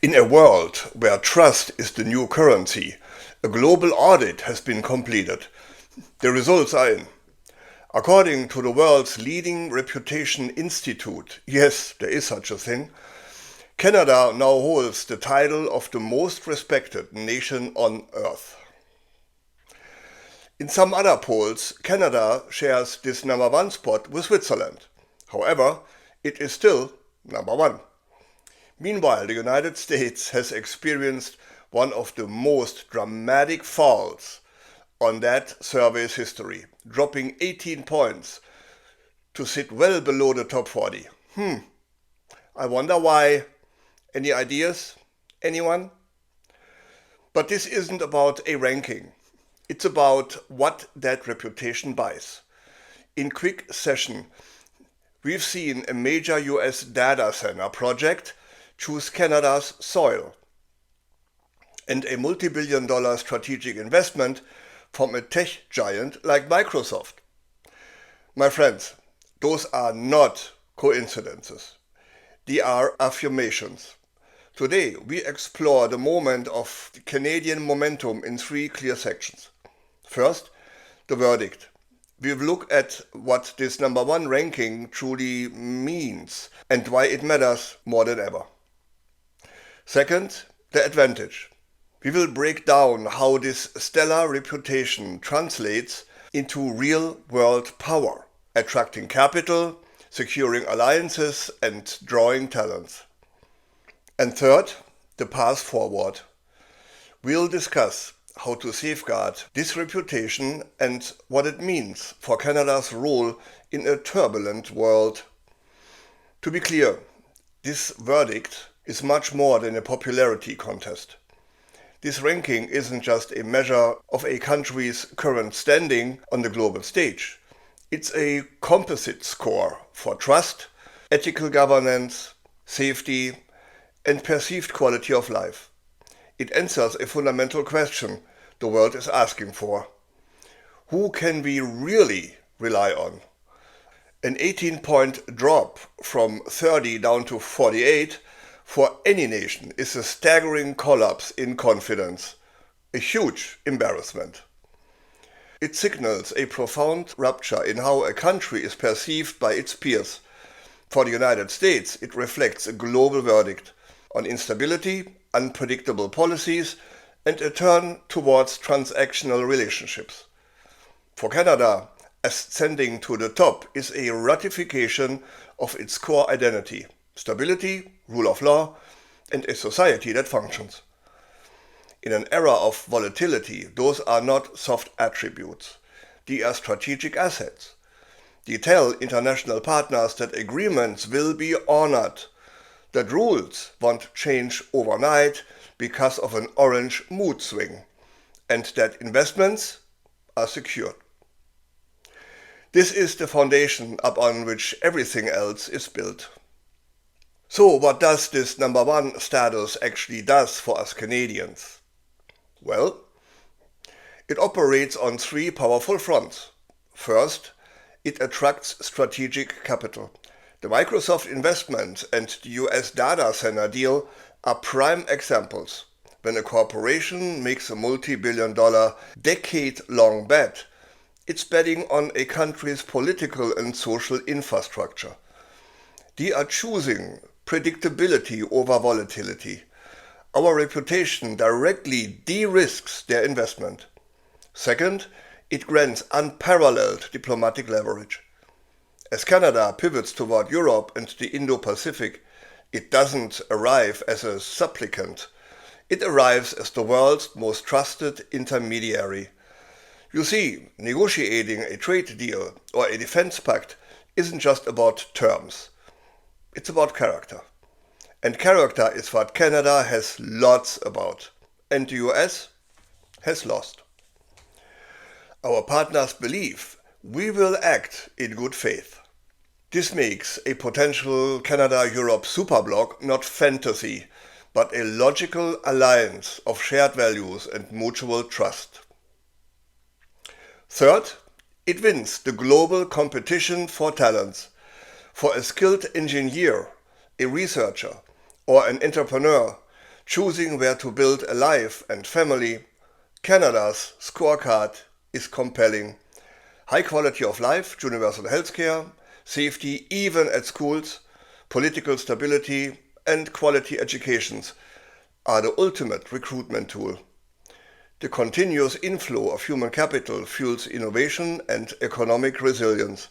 In a world where trust is the new currency, a global audit has been completed. The results are in. According to the world's leading reputation institute, yes, there is such a thing, Canada now holds the title of the most respected nation on earth. In some other polls, Canada shares this number one spot with Switzerland. However, it is still number one. Meanwhile, the United States has experienced one of the most dramatic falls on that survey's history, dropping 18 points to sit well below the top 40. I wonder why. Any ideas? Anyone? But this isn't about a ranking. It's about what that reputation buys. In quick session, we've seen a major US data center project choose Canada's soil, and a multi-billion-dollar strategic investment from a tech giant like Microsoft. My friends, those are not coincidences. They are affirmations. Today, we explore the moment of the Canadian momentum in three clear sections. First, the verdict. We'll look at what this number one ranking truly means and why it matters more than ever. Second, the advantage. We will break down how this stellar reputation translates into real-world power, attracting capital, securing alliances, and drawing talents. And third, the path forward. We'll discuss how to safeguard this reputation and what it means for Canada's role in a turbulent world. To be clear, this verdict is much more than a popularity contest. This ranking isn't just a measure of a country's current standing on the global stage. It's a composite score for trust, ethical governance, safety, and perceived quality of life. It answers a fundamental question the world is asking for. Who can we really rely on? An 18-point drop from 30 down to 48 for any nation is a staggering collapse in confidence, a huge embarrassment. It signals a profound rupture in how a country is perceived by its peers. For the United States, it reflects a global verdict on instability, unpredictable policies, and a turn towards transactional relationships. For Canada, ascending to the top is a ratification of its core identity: stability, rule of law, and a society that functions. In an era of volatility, those are not soft attributes. They are strategic assets. They tell international partners that agreements will be honored, that rules won't change overnight because of an orange mood swing, and that investments are secured. This is the foundation upon which everything else is built. So what does this number one status actually do for us Canadians? Well, it operates on three powerful fronts. First, it attracts strategic capital. The Microsoft investment and the US data center deal are prime examples. When a corporation makes a multi-billion-dollar, decade-long bet, it's betting on a country's political and social infrastructure. They are choosing predictability over volatility. Our reputation directly de-risks their investment. Second, it grants unparalleled diplomatic leverage. As Canada pivots toward Europe and the Indo-Pacific, it doesn't arrive as a supplicant. It arrives as the world's most trusted intermediary. You see, negotiating a trade deal or a defense pact isn't just about terms. It's about character. And character is what Canada has lots about, and the US has lost. Our partners believe we will act in good faith. This makes a potential Canada-Europe superbloc not fantasy, but a logical alliance of shared values and mutual trust. Third, it wins the global competition for talents. For a skilled engineer, a researcher, or an entrepreneur, choosing where to build a life and family, Canada's scorecard is compelling. High quality of life, universal healthcare, safety even at schools, political stability and quality educations are the ultimate recruitment tool. The continuous inflow of human capital fuels innovation and economic resilience.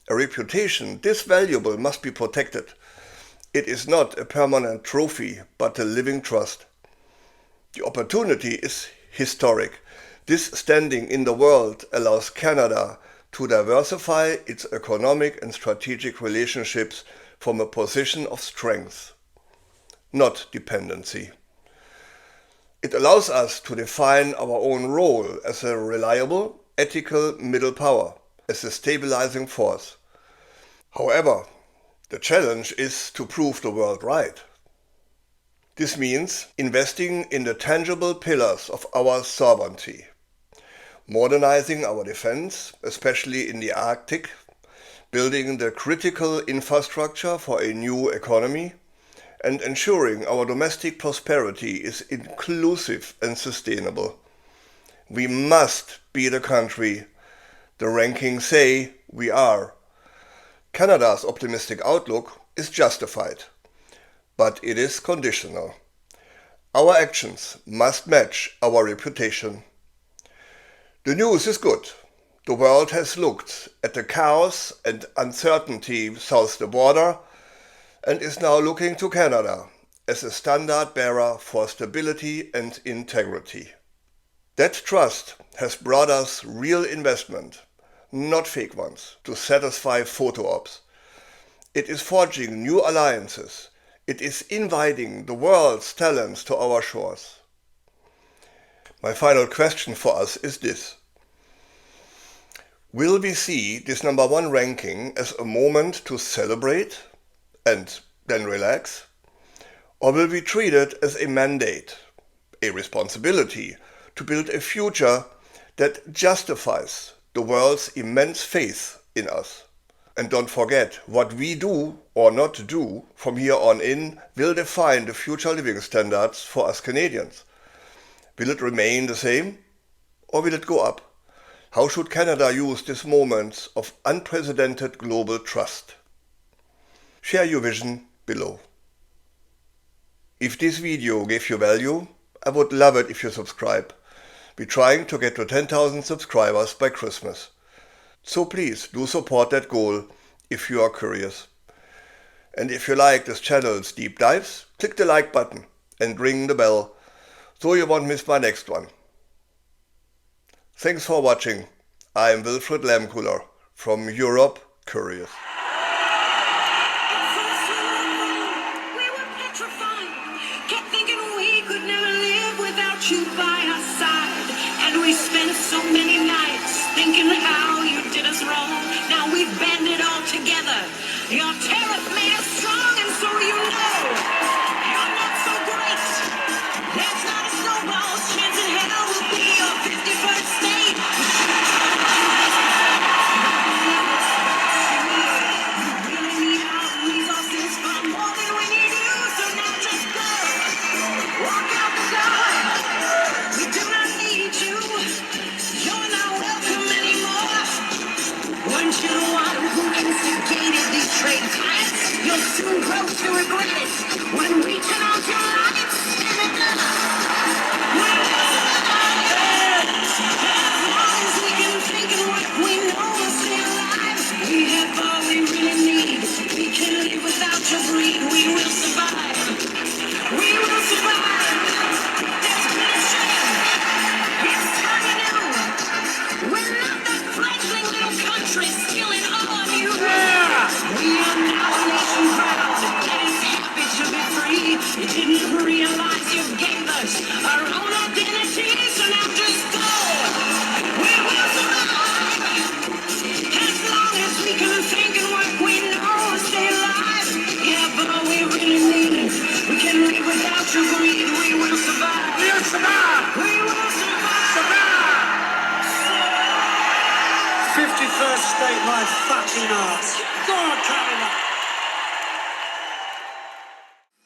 A reputation this valuable must be protected. It is not a permanent trophy, but a living trust. The opportunity is historic. This standing in the world allows Canada to diversify its economic and strategic relationships from a position of strength, not dependency. It allows us to define our own role as a reliable, ethical middle power, as a stabilizing force. However, the challenge is to prove the world right. This means investing in the tangible pillars of our sovereignty, modernizing our defense, especially in the Arctic, building the critical infrastructure for a new economy, and ensuring our domestic prosperity is inclusive and sustainable. We must be the country the rankings say we are. Canada's optimistic outlook is justified, but it is conditional. Our actions must match our reputation. The news is good. The world has looked at the chaos and uncertainty south the border and is now looking to Canada as a standard bearer for stability and integrity. That trust has brought us real investment, not fake ones, to satisfy photo ops. It is forging new alliances. It is inviting the world's talents to our shores. My final question for us is this. Will we see this #1 ranking as a moment to celebrate and then relax? Or will we treat it as a mandate, a responsibility to build a future that justifies the world's immense faith in us? And don't forget, what we do or not do from here on in will define the future living standards for us Canadians. Will it remain the same or will it go up? How should Canada use these moments of unprecedented global trust? Share your vision below. If this video gave you value, I would love it if you subscribe. We're trying to get to 10,000 subscribers by Christmas. So please do support that goal if you are curious. And if you like this channel's deep dives, click the like button and ring the bell so you won't miss my next one. Thanks for watching. I'm Wilfried Lehmkuhler from Europe Curious. You by our side, and we spent so many nights thinking how you did us wrong. Now we've banded all together. Your tariff made us strong, and so you know you're not so great. There's not a snowball's chance in hell will be your 51st state. You really need our resources for more than we need you, so now just go. Walk out the door. We do not need you. You're not welcome anymore. Weren't you the one who instigated these trade fights? You'll soon grow to regret it when we turn out your lights in the dark. We will survive. As long as we can think and work, we know we'll stay alive. We have all we really need. We can live without your greed. We will survive. We will survive. There's been a change. It's time anew. We're not that fledgling little country stealing all of you. We are now a nation proud that is happy to be free. You didn't realize you gave us our own identity, so now just go. We will survive. As long as we can think and work, we know we'll stay alive. Yeah, but all we really need, we can live without your greed. We will survive. We will survive. We will survive. Survive. 51st state, my fucking ass. God,